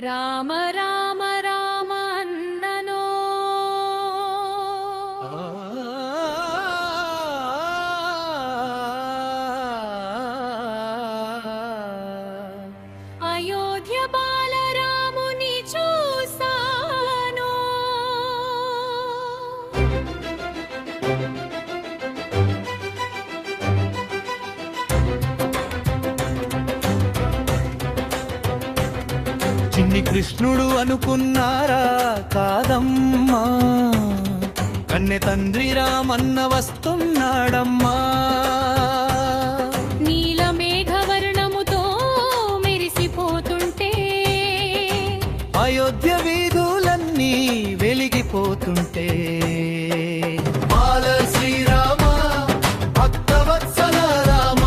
రామ రామ రామ అన్ననో అయోధ్య బాలరాముని చూసాను చిన్ని కృష్ణుడు అనుకున్నారా కాదమ్మా, కన్నె తండ్రి రామన్న వస్తున్నాడమ్మా. నీల మేఘవర్ణముతో మెరిసిపోతుంటే అయోధ్య వీధులన్నీ వెలిగిపోతుంటే బాల శ్రీరామ భక్తవత్సల రామ,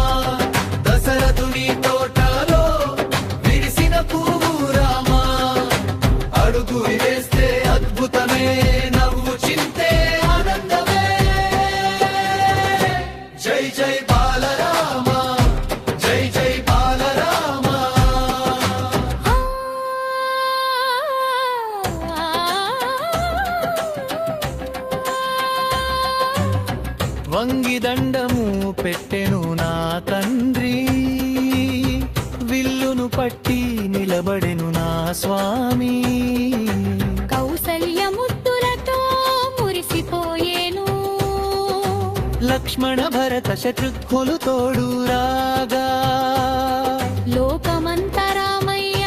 దశరథుని తోటలో విరిసిన పువ్వు రామ, అడుగు వేస్తే అద్భుతమే, నవ్వు చింతే ఆనందమే. జై జై బాలరామ, జై జై బాలరామ. వంగి దండము పెట్టెను నా తండ్రి, విల్లును పట్టి నిలబడెను నా స్వామి. కౌసల్య ముద్దులతో మురిసిపోయేను, లక్ష్మణ భరత శత్రుఘ్నులు తోడు రాగా, లోకమంతా రామయ్య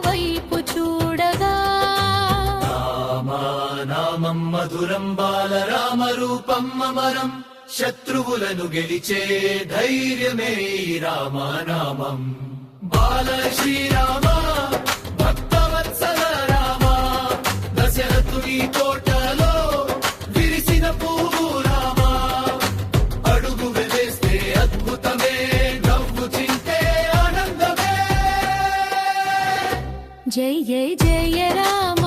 వైపు చూడగా. నామం మధురం బాలరామ రూపం అమరం, శత్రువులను గెలిచే ధైర్యమే ఈ రామనామం. బాల శ్రీరామ భక్తవత్సల రామ, దశరథుని తోటలో విరిసిన పువ్వు రామ, అడుగు వేస్తే అద్భుతమే, నవ్వు చింతే ఆనందమే. జై జై జయ రామ